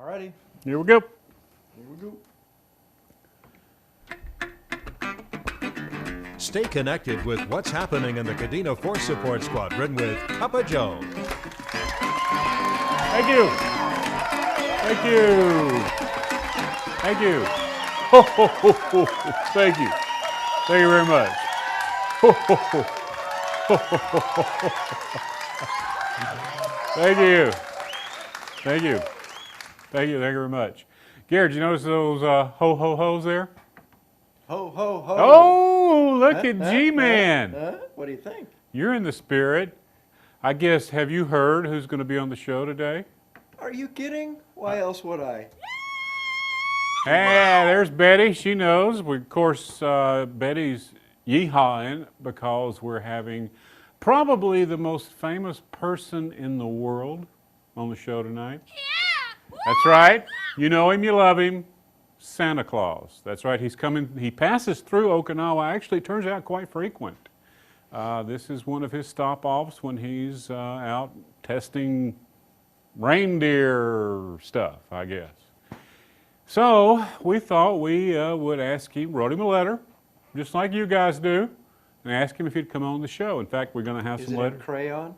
All righty. Here we go. Here we go. Stay connected with what's happening in the Cadena Force Support Squadron with Papa Joe. Thank you. Thank you. Thank you. Ho, ho, ho, ho. Thank you. Thank you very much. Ho, ho, ho. Ho, ho, ho, ho. Thank you. Thank you. Thank you. Thank you very much. Garrett, did you notice those ho ho ho's there? Ho, ho, ho. Oh, look at G-Man. What do you think? You're in the spirit. I guess, have you heard who's going to be on the show today? Are you kidding? Why else would I? Hey, there's Betty. She knows. Of course, Betty's yeehawing because we're having probably the most famous person in the world on the show tonight. Yeah! That's right. You know him, you love him. Santa Claus. That's right. He's coming. He passes through Okinawa. Actually, it turns out quite frequent. This is one of his stop-offs when he's out testing reindeer stuff, I guess. So we thought we would ask him, wrote him a letter, just like you guys do, and ask him if he'd come on the show. In fact, we're going to have some letters. Is it in crayon?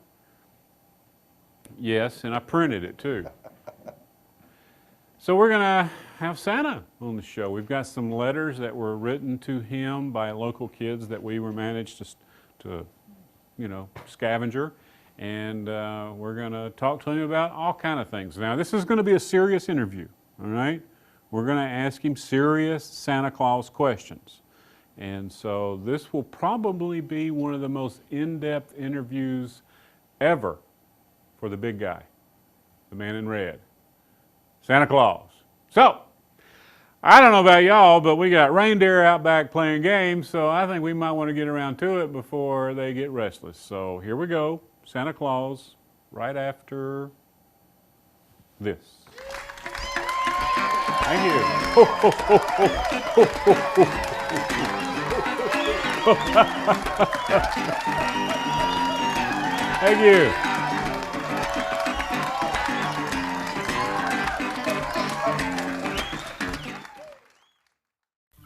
Yes, and I printed it too. So we're going to have Santa on the show. We've got some letters that were written to him by local kids that we were managed to scavenger. And we're going to talk to him about all kind of things. Now, this is going to be a serious interview, all right? We're going to ask him serious Santa Claus questions. And so this will probably be one of the most in-depth interviews ever for the big guy, the man in red, Santa Claus. So, I don't know about y'all, but we got reindeer out back playing games, so I think we might want to get around to it before they get restless. So here we go, Santa Claus, right after this. Thank you. Ho, ho, ho, ho, ho, ho, ho. Thank you.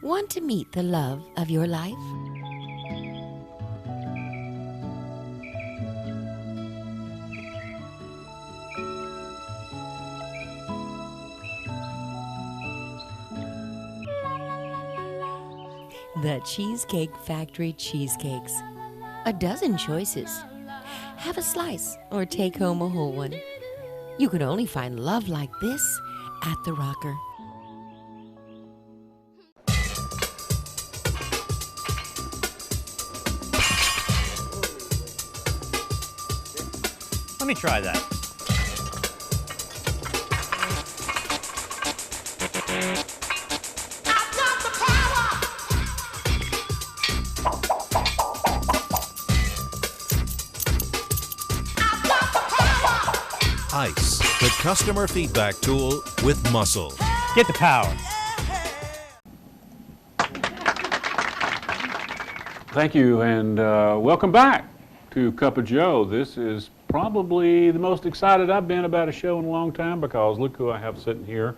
Want to meet the love of your life? The Cheesecake Factory Cheesecakes. A dozen choices. Have a slice or take home a whole one. You can only find love like this at the Rocker. Let me try that. ICE, the customer feedback tool with muscle. Get the power. Thank you, and welcome back to Cup of Joe. This is probably the most excited I've been about a show in a long time because look who I have sitting here,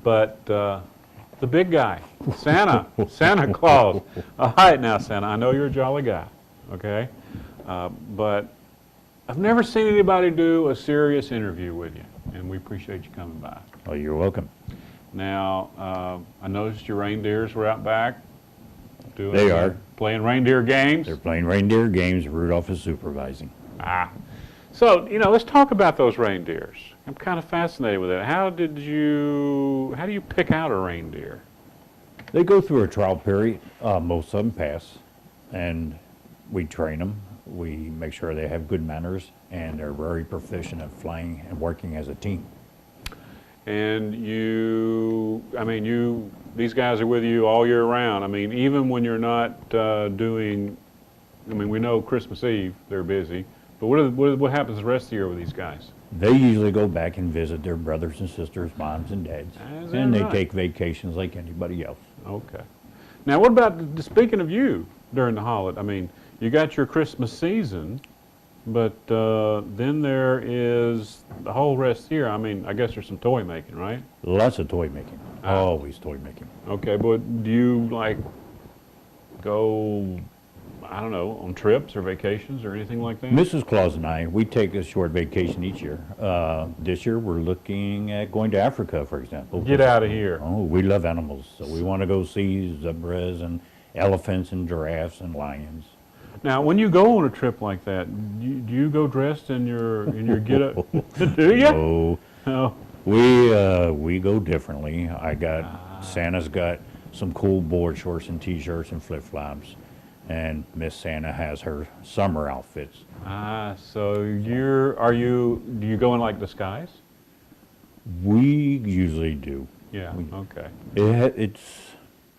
but the big guy, Santa, Santa Claus. All right now, Santa, I know you're a jolly guy, okay? But I've never seen anybody do a serious interview with you, and we appreciate you coming by. Oh, you're welcome. Now, I noticed your reindeers were out back doing They are. Playing reindeer games. They're playing reindeer games. Rudolph is supervising. So, let's talk about those reindeers. I'm kind of fascinated with it. How do you pick out a reindeer? They go through a trial period. Most of them pass, and we train them. We make sure they have good manners, and they're very proficient at flying and working as a team. And these guys are with you all year round. I mean, even when you're not doing, we know Christmas Eve, they're busy. But what happens the rest of the year with these guys? They usually go back and visit their brothers and sisters, moms and dads, and they take vacations like anybody else. Okay. Now, what about, speaking of you during the holiday, you got your Christmas season, But then there is the whole rest here. I mean, I guess there's some toy making, right? Lots of toy making. Ah. Always toy making. Okay, but do you like go, I don't know, on trips or vacations or anything like that? Mrs. Claus and I, we take a short vacation each year. This year we're looking at going to Africa, for example. Get out of here. Oh, we love animals, so we want to go see zebras and elephants and giraffes and lions. Now, when you go on a trip like that, do you go dressed in your get up? Do you? So Oh, we go differently. Santa's got some cool board shorts and t-shirts and flip-flops, and Miss Santa has her summer outfits. so do you go in like disguise? We usually do. Yeah, okay. It's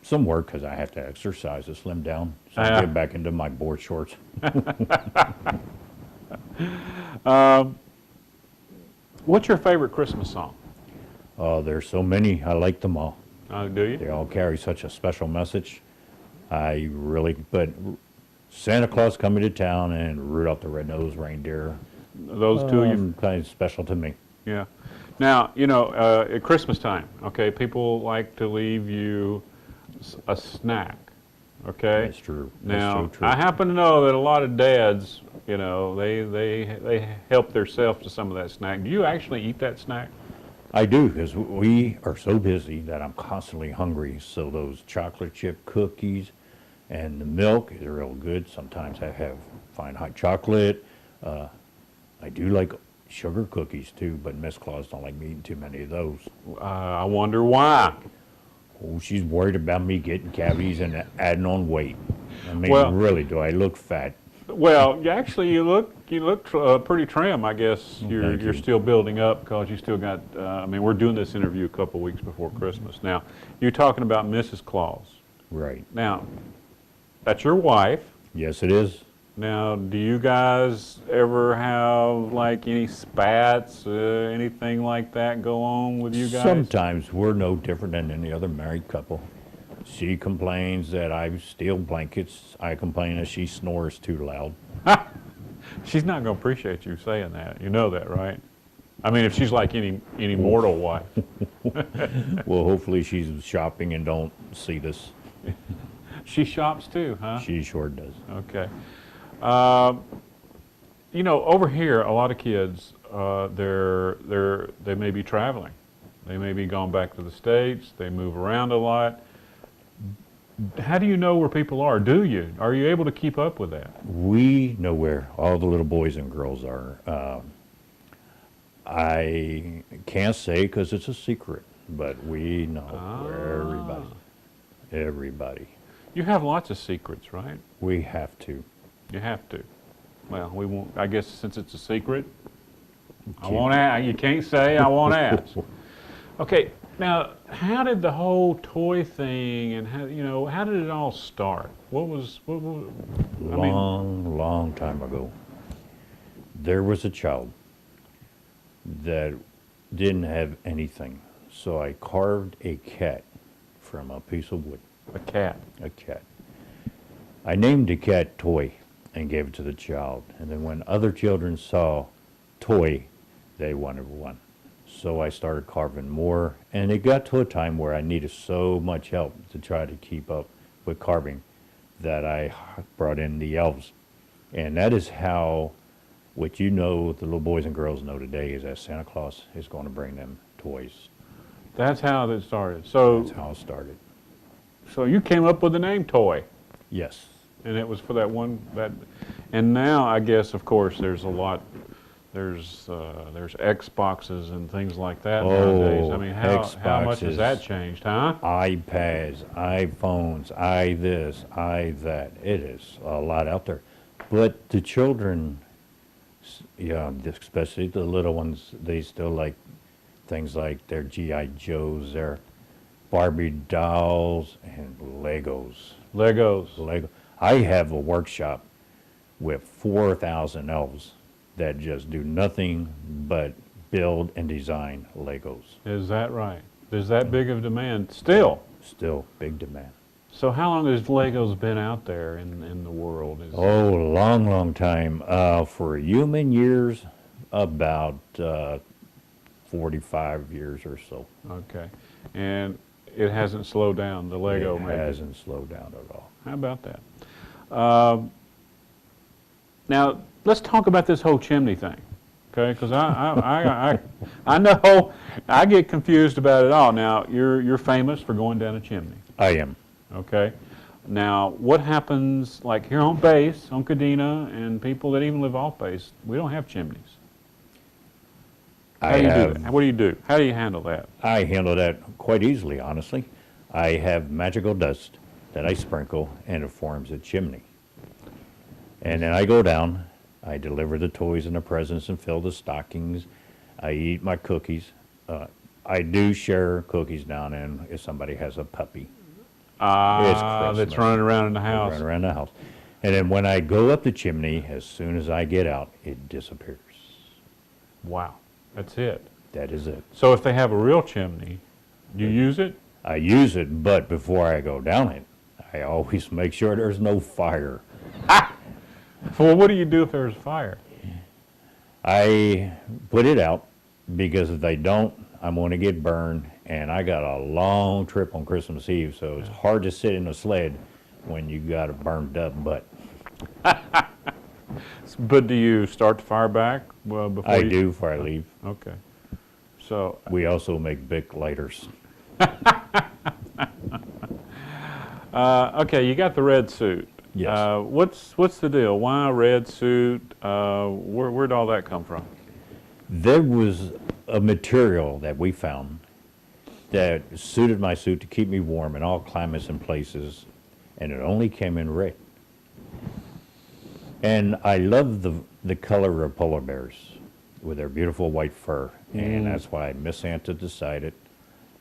some work because I have to exercise to slim down, so I get back into my board shorts. What's your favorite Christmas song? There's so many. I like them all. Do you? They all carry such a special message. But Santa Claus Coming to Town and Rudolph the Red-Nosed Reindeer, Those two you kind of special to me. Yeah. Now, at Christmas time, okay, people like to leave you a snack, okay? That's true. Now, That's so true. I happen to know that a lot of dads, they help themselves to some of that snack. Do you actually eat that snack? I do, because we are so busy that I'm constantly hungry. So those chocolate chip cookies and the milk is real good. Sometimes I have fine hot chocolate. I do like sugar cookies too, but Miss Claus don't like me eating too many of those. I wonder why. Oh, she's worried about me getting cavities and adding on weight. I mean, Well- really, do I look fat? Well, you look pretty trim. I guess you're Thank you. still building up because you still got. We're doing this interview a couple weeks before Christmas. Now, you're talking about Mrs. Claus. Right. Now, that's your wife. Yes, it is. Now, do you guys ever have like any spats, anything like that go on with you guys? Sometimes we're no different than any other married couple. She complains that I steal blankets. I complain that she snores too loud. She's not going to appreciate you saying that. You know that, right? I mean, if she's like any mortal wife. Well, hopefully she's shopping and don't see this. She shops too, huh? She sure does. Okay. Over here, a lot of kids, they may be traveling. They may be going back to the States. They move around a lot. How do you know where people are? Do you? Are you able to keep up with that? We know where all the little boys and girls are. I can't say because it's a secret, but we know where everybody. You have lots of secrets, right? We have to. You have to. Well, we won't. I guess since it's a secret, I won't ask. You can't say. I won't ask. Okay. Now, how did the whole toy thing and how did it all start? Long time ago, there was a child that didn't have anything, so I carved a cat from a piece of wood. A cat. A cat. I named the cat Toy and gave it to the child, and then when other children saw Toy, they wanted one. So I started carving more, and it got to a time where I needed so much help to try to keep up with carving that I brought in the elves. And that is how, what the little boys and girls know today is that Santa Claus is going to bring them toys. That's how it started. So, That's how it started. so you came up with the name Toy, Yes. and it was for that. And now I guess, of course, there's a lot. There's Xboxes and things like that nowadays. I mean, how much has that changed, huh? iPads, iPhones, this, that. It is a lot out there. But the children, especially the little ones, they still like things like their G.I. Joes, their Barbie dolls, and Legos. Legos. I have a workshop with 4,000 elves that just do nothing but build and design Legos. Is that right? There's that big of demand still. Still big demand. So how long has Legos been out there in the world? Oh, long, long time. For human years, about 45 years or so. Okay. And it hasn't slowed down, the Lego It making? hasn't slowed down at all. How about that? Now, let's talk about this whole chimney thing, okay? Because I know I get confused about it all. Now, you're famous for going down a chimney, I am. okay? Now, what happens, like here on base, on Kadena, and people that even live off base, we don't have chimneys. How do you do that? What do you do? How do you handle that? I handle that quite easily, honestly. I have magical dust that I sprinkle, and it forms a chimney. And then I go down, I deliver the toys and the presents and fill the stockings. I eat my cookies. I do share cookies down in if somebody has a puppy. That's Christmas. running around in the house. Run around the house. And then when I go up the chimney, as soon as I get out, it disappears. Wow, that's it. That is it. So if they have a real chimney, do you use it? I use it, but before I go down it, I always make sure there's no fire. Well, what do you do if there's a fire? I put it out because if they don't, I'm going to get burned. And I got a long trip on Christmas Eve, so it's hard to sit in a sled when you got a burned up butt. But do you start the fire back before I you... do before I leave. Okay. So, We also make Bic lighters. okay, you got the red suit. Yes. What's the deal? Why a red suit? Where'd all that come from? There was a material that we found that suited my suit to keep me warm in all climates and places, and it only came in red. And I love the color of polar bears with their beautiful white fur, and that's why Miss Santa decided,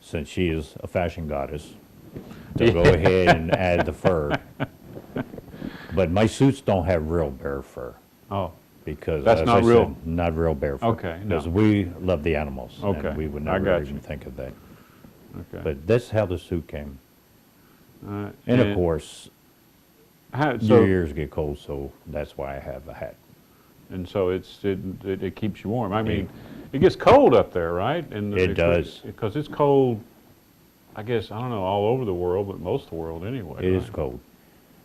since she is a fashion goddess, to go ahead and add the fur. But my suits don't have real bear fur. Oh, Because That's as not I real. said, not real bear fur. Okay, no. Because we love the animals. Okay, And we would I never got even you. think of that. okay. But that's how the suit came. Uh, And of course, how, New Year's get cold, so that's why I have a hat. and so it keeps you warm. I mean, it gets cold up there, right? And It does. because it's cold. I guess I don't know all over the world, but most of the world anyway. It is right? cold.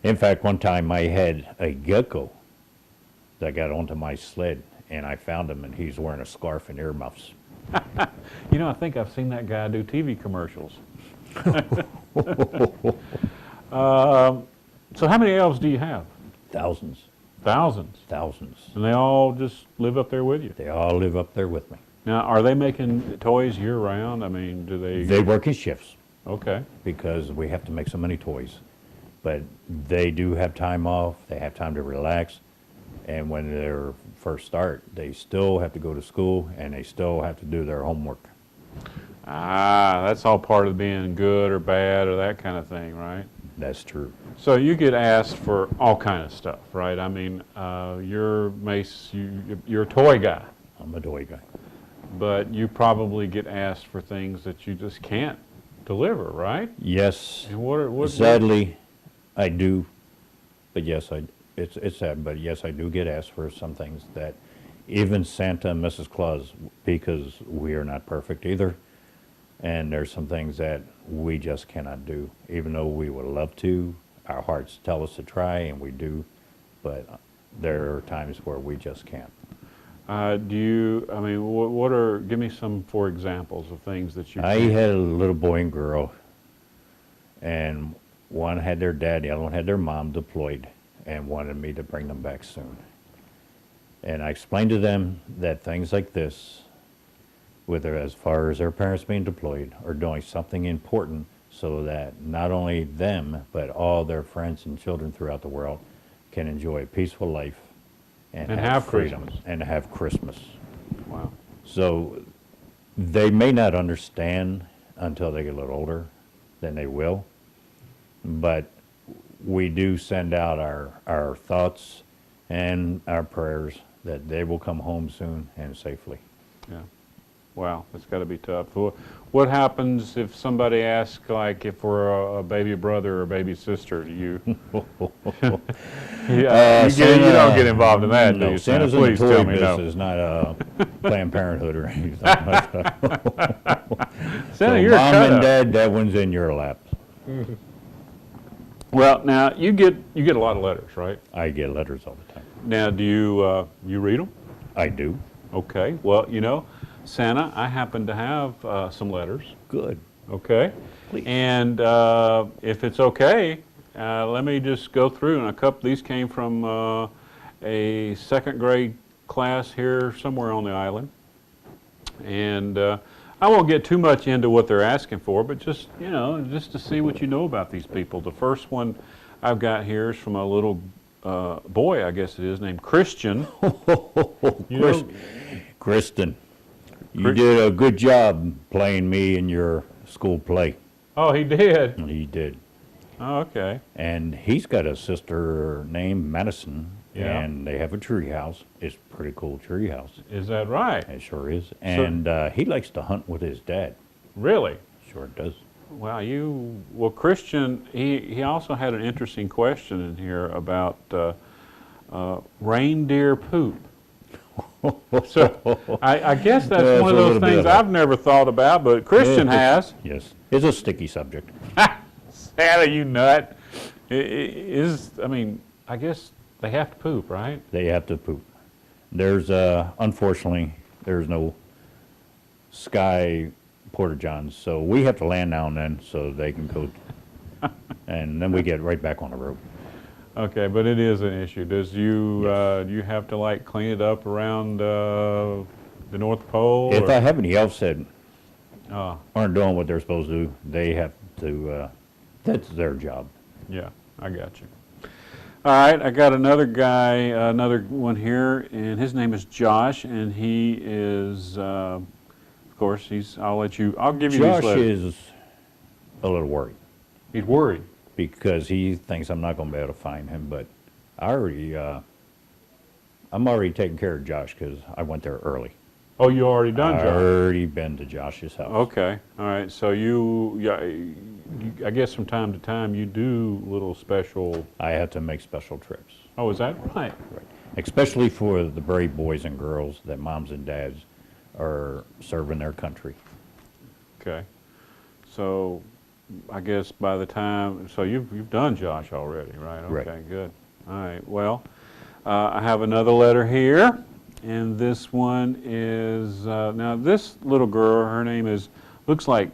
In fact, one time I had a gecko that got onto my sled, and I found him, and he's wearing a scarf and earmuffs. You know, I think I've seen that guy do TV commercials. So how many elves do you have? Thousands, Thousands. thousands. And they all just live up there with you. They all live up there with me. Now, are they making toys year round? I mean, do they? They work in shifts Okay. because we have to make so many toys. But they do have time off, they have time to relax, and when they first start, they still have to go to school and they still have to do their homework. Ah, that's all part of being good or bad or that kind of thing, right? That's true. So you get asked for all kind of stuff, right? I mean, you're a toy guy, I'm a toy guy. but you probably get asked for things that you just can't deliver, right? Yes, And what sadly, I do, but yes, it's sad, but yes, I do get asked for some things that even Santa and Mrs. Claus, because we are not perfect either, and there's some things that we just cannot do, even though we would love to. Our hearts tell us to try, and we do, but there are times where we just can't. I mean, give me some, for examples of things that you I can't. had a little boy and girl, and one had their dad, the other one had their mom deployed, and wanted me to bring them back soon. And I explained to them that things like this, whether as far as their parents being deployed or doing something important so that not only them, but all their friends and children throughout the world can enjoy a peaceful life and have freedom Christmas. and have Christmas. Wow. So they may not understand until they get a little older, then they will. But we do send out our thoughts and our prayers that they will come home soon and safely. Yeah. Wow, that's got to be tough. What happens if somebody asks, like, if we're a baby brother or a baby sister? Do you? Yeah, you don't get involved in that, do No, you, Santa? Santa's in the Please toy tell me no. business, not Planned Parenthood or anything like that. Santa, So you're a Mom cut-up. and Dad, that one's in your lap. Well, now you get a lot of letters, right? I get letters all the time. Now, do you read them? I do. Okay. Well, Santa, I happen to have some letters. Good. Okay. Please. And if it's okay, let me just go through. And a couple, these came from a second grade class here somewhere on the island. And I won't get too much into what they're asking for, but just, just to see what you know about these people. The first one I've got here is from a little boy, I guess it is, named Christian. Kristen, you did a good job playing me in your school play. Oh, he did? He did. Oh, okay. And he's got a sister named Madison, Yeah. and they have a tree house. It's a pretty cool tree house. Is that right? It sure is. And he likes to hunt with his dad. Really? Sure does. Wow, well, Christian, he also had an interesting question in here about reindeer poop. So I guess that's Yeah, one of it's a those little bit things of a- I've never thought about, but Christian has. Yes. It's a sticky subject. Santa, you nut. I guess they have to poop, right? They have to poop. There's, unfortunately, there's no sky porta johns, so we have to land now and then so they can go, and then we get right back on the road. Okay, but it is an issue. Do you have to like clean it up around the North Pole? If or- I have any elves that Oh, aren't doing what they're supposed to do, they have to, that's their job. yeah, I got you. All right, I got another guy, another one here, and his name is Josh, and he is, of course, I'll give you Josh these letters. is a little worried He's worried. because he thinks I'm not going to be able to find him, but I'm already taking care of Josh because I went there early. Oh, you already done, I Josh? already been to Josh's house. Okay, all right, so I guess from time to time you do little special, I have to make special trips. oh, is that right? Right. Especially for the brave boys and girls that moms and dads are serving their country. Okay, so I guess by the time, so you've done Josh already, right? Right. Okay, good. All right, well, I have another letter here, and this one is, now this little girl, her name looks like,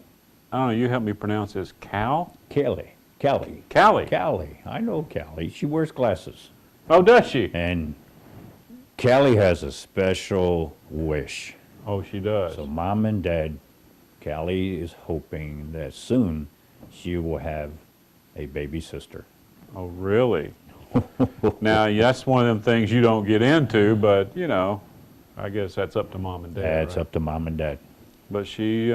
I don't know, you help me pronounce this, Callie? Callie. Callie. I know Callie. She wears glasses. Oh, does she? And Callie has a special wish. Oh, she does. So mom and dad, Callie is hoping that soon she will have a baby sister. Oh, really? Now, that's one of them things you don't get into, but, I guess that's up to mom and dad, That's right? up to mom and dad. But she's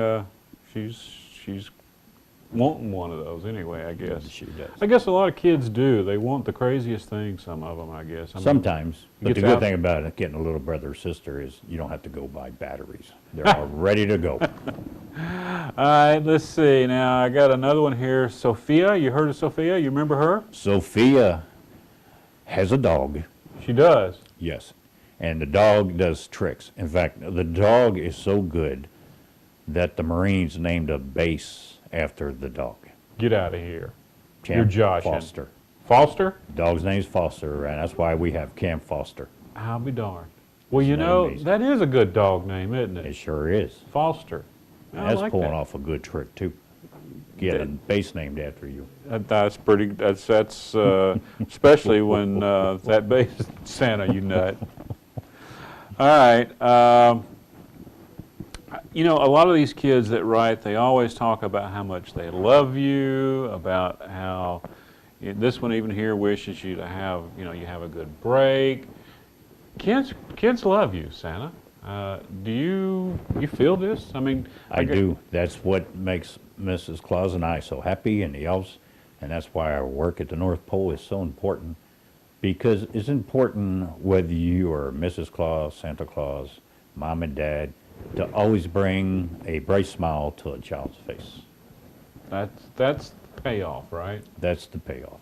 wanting one of those anyway, I guess. She does. I guess a lot of kids do. They want the craziest things, some of them, I guess. Sometimes. But gets the good out- thing about it, getting a little brother or sister is you don't have to go buy batteries. They're all ready to go. All right, let's see. Now, I got another one here. Sophia, you heard of Sophia? You remember her? Sophia has a dog. She does. Yes. And the dog does tricks. In fact, the dog is so good that the Marines named a base after the dog. Get out of here. Camp You're joshing. Foster. Foster? Dog's name's Foster, and that's why we have Camp Foster. I'll be darned. Well, Isn't that amazing? that is a good dog name, isn't It it? sure is. Foster. I That's like pulling that. off a good trick, too. Get a base named after you. That's pretty, that's especially when that base, Santa, you nut. All right. A lot of these kids that write, they always talk about how much they love you, about how, this one even here wishes you to have, you have a good break. Kids love you, Santa. Do you feel this? I mean, I do. That's what makes Mrs. Claus and I so happy, and the elves, and that's why our work at the North Pole is so important, because it's important whether you are Mrs. Claus, Santa Claus, Mom and Dad, to always bring a bright smile to a child's face. That's the payoff, right? That's the payoff.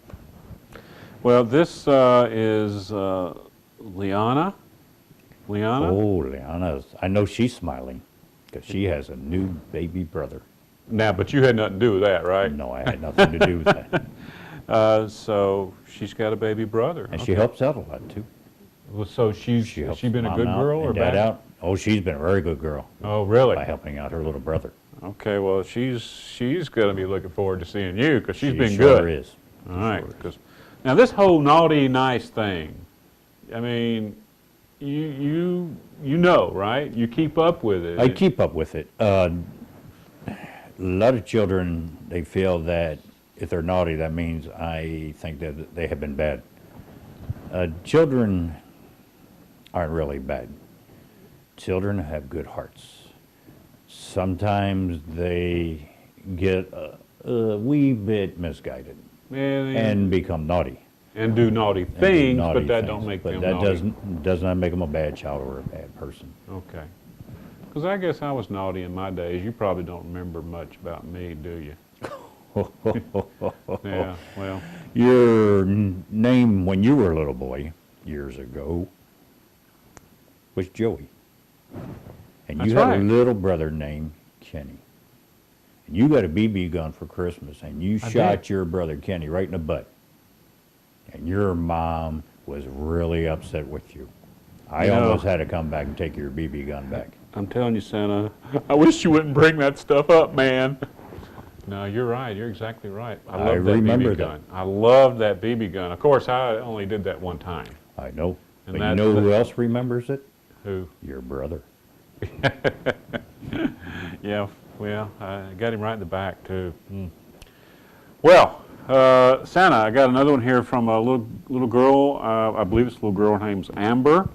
Well, this is Liana. Liana? Oh, Liana, I know she's smiling because she has a new baby brother. Now, but you had nothing to do with that, right? No, I had nothing to do with that. So she's got a baby brother. And she helps out a lot too. Well, so has helps she been a Mom good out girl or and Dad bad? out. Oh, she's been a very good girl Oh, really? by helping out her little brother. Okay, well, she's going to be looking forward to seeing you because she's She been sure good. is. All right. Now, this whole naughty, nice thing, I mean, you know, right? You keep up with it. I keep up with it. A lot of children, they feel that if they're naughty, that means I think that they have been bad. Children aren't really bad. Children have good hearts. Sometimes they get a wee bit misguided and become naughty. And do naughty And do things, naughty but that things. don't make But them that naughty. does not make them a bad child or a bad person. Okay. Because I guess I was naughty in my days. You probably don't remember much about me, do you? Yeah, well, Your name when you were a little boy years ago was Joey. And you That's had right. a little brother named Kenny. And you got a BB gun for Christmas and you I shot did. your brother Kenny right in the butt. And your mom was really upset with you. I You know- almost had to come back and take your BB gun back. I'm telling you, Santa, I wish you wouldn't bring that stuff up, man. No, you're right. You're exactly right. I love that remember BB that. gun. I loved that BB gun. Of course, I only did that one time. I know. And But you that's know the- who else remembers it? Who? Your brother. Yeah, well, I got him right in the back, too. Well, Santa, I got another one here from a little girl. I believe it's a little girl named Amber.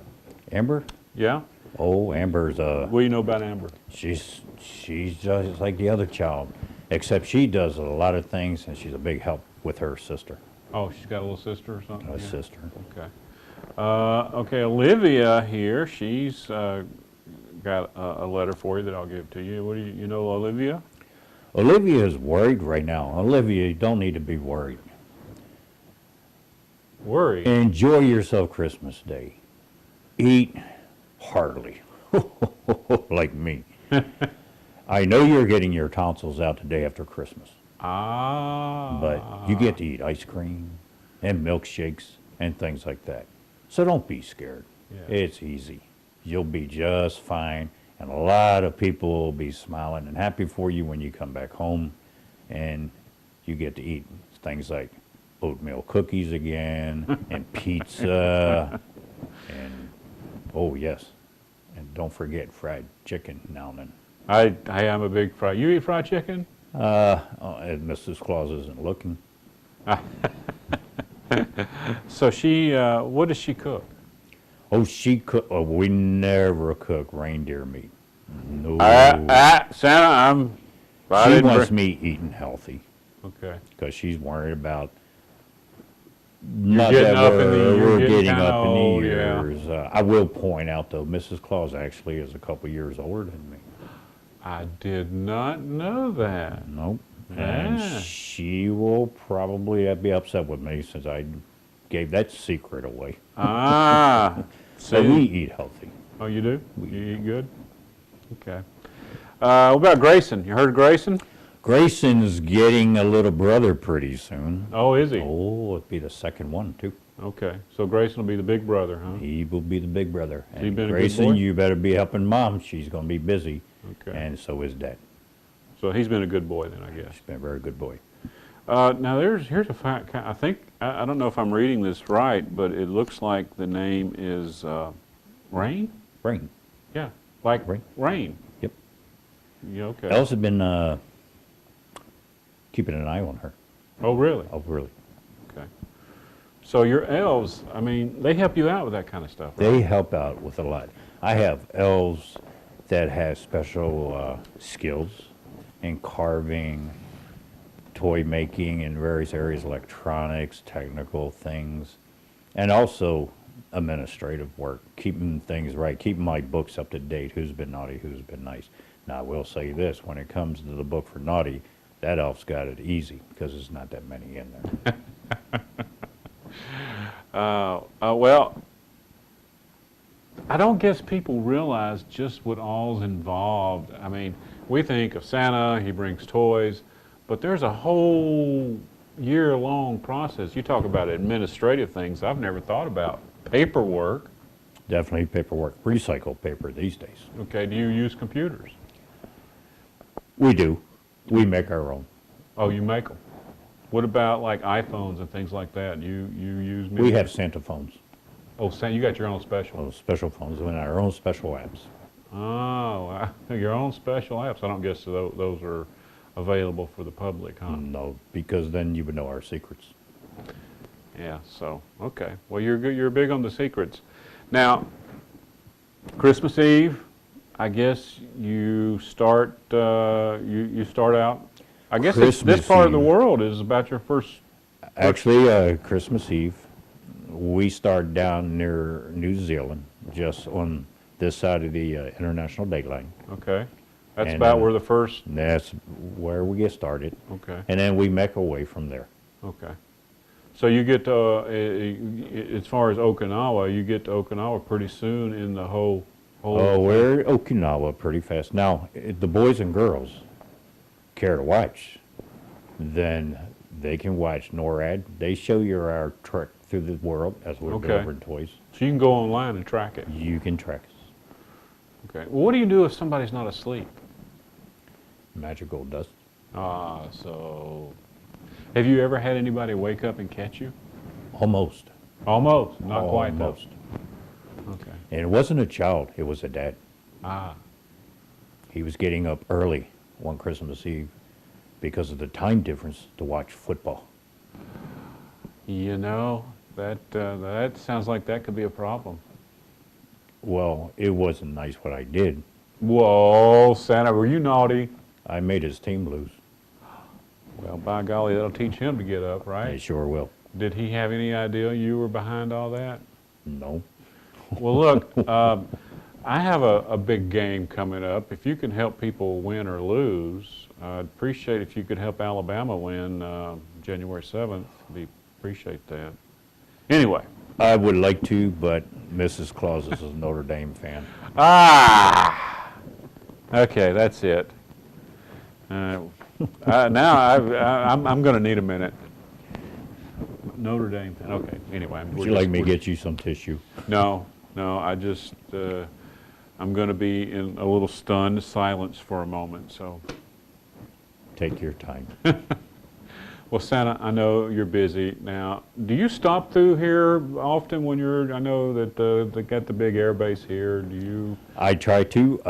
Amber? Yeah? Oh, Amber's What do you know about Amber? she's just like the other child, except she does a lot of things and she's a big help with her sister, Oh, she's got a little sister or something? a Yeah. sister. Okay. Okay, Olivia here, she's got a letter for you that I'll give to you. What do you know Olivia? Olivia is worried right now. Olivia, you don't need to be worried. Worry. Enjoy yourself Christmas Day. Eat heartily, like me. I know you're getting your tonsils out the day after Christmas, Ah. but you get to eat ice cream and milkshakes and things like that. So don't be scared. Yeah. It's easy. You'll be just fine, and a lot of people will be smiling and happy for you when you come back home and you get to eat things like oatmeal cookies again and pizza and, oh yes, and don't forget fried chicken now and then. I am a big fry. You eat fried chicken? And Mrs. Claus isn't looking. So she, what does she cook? Oh, she cook. Oh, we never cook reindeer meat. No. Santa, I She didn't wants bring- me eating healthy Okay. because she's worried about You're not getting that up in the- we're, you're we're getting getting kinda up in old, the yeah. years. I will point out though, Mrs. Claus actually is a couple years older than me. I did not know that. Nope. And Yeah. she will probably be upset with me since I gave that secret away. Ah. So see? we eat healthy. Oh, you do? You eat good? Okay. What about Grayson? You heard of Grayson? Grayson's getting a little brother pretty soon. Oh, is he? Oh, it'll be the second one too. Okay. So Grayson will be the big brother, huh? He will be the big brother. he And been a good Grayson, boy? you better be helping Mom. She's going to be busy. Okay. And so is Dad. So he's been a good boy then, I guess. He's been a very good boy. Now here's a fact. I think I don't know if I'm reading this right, but it looks like the name is Rain. Rain. Yeah, like Rain. Rain. Yep. Yeah. Okay. Elves have been keeping an eye on her. Oh, really? Oh, really? Okay. So your elves, I mean, they help you out with that kind of stuff, right? They help out with a lot. I have elves that have special skills in carving, toy making in various areas, electronics, technical things. And also, administrative work, keeping things right, keeping my books up to date, who's been naughty, who's been nice. Now, I will say this, when it comes to the book for naughty, that elf's got it easy because there's not that many in there. Well, I don't guess people realize just what all's involved. I mean, we think of Santa, he brings toys, but there's a whole year-long process. You talk about administrative things I've never thought about. Paperwork. Definitely paperwork, recycled paper these days. Okay, do you use computers? We do. We make our own. Oh, you make them. What about like iPhones and things like that? You use me? We have Santa phones, Oh, you got your own special. special phones, and our own special apps. Oh, your own special apps. I don't guess those are available for the public, huh? No, because then you would know our secrets. Yeah, so, okay. Well, you're good, you're big on the secrets. Now, Christmas Eve, I guess you start, you start out, I guess this Christmas part of the Eve. world is about your first, Actually, Christmas Eve, we start down near New Zealand, just on this side of the international date line. okay. That's And, about where the first, And that's where we get started. okay, And then we make our way from there. okay. So you get to, as far as Okinawa, you get to Okinawa pretty soon in the whole Oh, we're Okinawa pretty fast. Now, if the boys and girls care to watch, then they can watch NORAD. They show you our trek through the world as we're Okay. delivering toys. So you can go online and track it. You can track us. Okay. Well, what do you do if somebody's not asleep? Magical dust. So have you ever had anybody wake up and catch you? Almost. Almost, not quite though. Almost. Okay. And it wasn't a child, it was a dad. Ah, He was getting up early one Christmas Eve because of the time difference to watch football. you know, that sounds like that could be a problem. Well, it wasn't nice what I did. Whoa, Santa, were you naughty? I made his team lose. Well, by golly, that'll teach him to get up, I right? sure will. Did he have any idea you were behind all that? No. Well, look, I have a big game coming up. If you can help people win or lose, I'd appreciate if you could help Alabama win January 7th. Appreciate that. Anyway. I would like to, but Mrs. Claus is a Notre Dame fan. Ah! Okay, that's it. Now I'm going to need a minute. Notre Dame fan. Okay, anyway. Would you like me to get you some tissue? No, I just, I'm going to be in a little stunned silence for a moment, so. Take your time. Well, Santa, I know you're busy. Now, do you stop through here often when I know that they got the big air base here. Do you? I try to.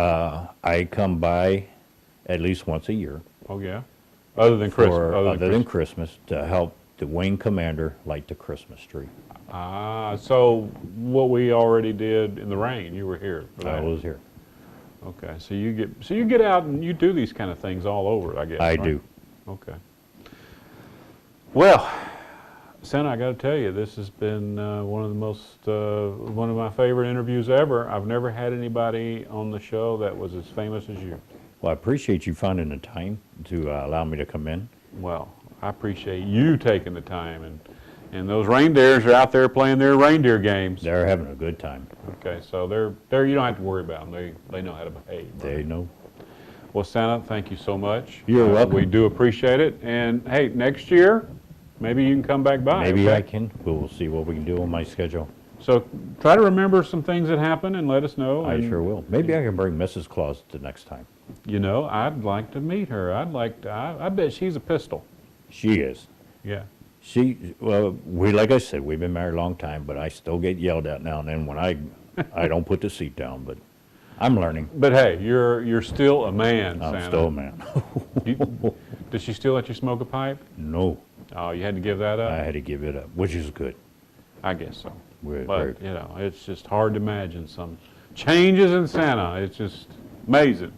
I come by at least once a year. Oh, yeah? Other than Christmas? Other than Christmas, to help the wing commander light the Christmas tree. Ah, so what we already did in the rain, you were here for that. I was here. Okay, so you get out and you do these kind of things all over, I guess. I right? do. Okay. Well, Santa, I got to tell you, this has been one of my favorite interviews ever. I've never had anybody on the show that was as famous as you. Well, I appreciate you finding the time to allow me to come in. Well, I appreciate you taking the time, and those reindeers are out there playing their reindeer games. They're having a good time. Okay, so they're you don't have to worry about them. They know how to behave. Right? They know. Well, Santa, thank you so much. You're welcome. We do appreciate it. And hey, next year, maybe you can come back by. Maybe okay? I can. We'll see what we can do on my schedule. So try to remember some things that happened and let us know. I and, sure will. Maybe I can bring Mrs. Claus the next time. You know, I'd like to meet her. I bet she's a pistol. She is. Yeah. Well, like I said, we've been married a long time, but I still get yelled at now and then when I don't put the seat down, but I'm learning. But hey, you're still a man, I'm Santa. still a man. Did she still let you smoke a pipe? No, Oh, you had to give that up? I had to give it up, which is good. I guess so. We're But, you know, it's just hard to imagine some changes in Santa. It's just amazing.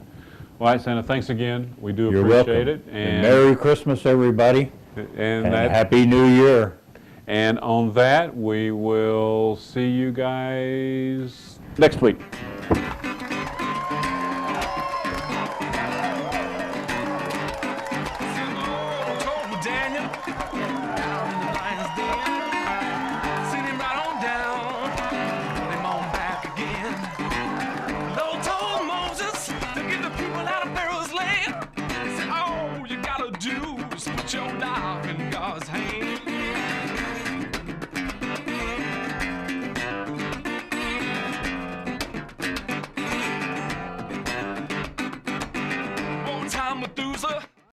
All right, Santa, thanks again. We do You're appreciate welcome. it. And Merry Christmas, everybody, and and that, Happy New Year. And on that, we will see you guys next week. Put your life in God's hand. One time, Methuselah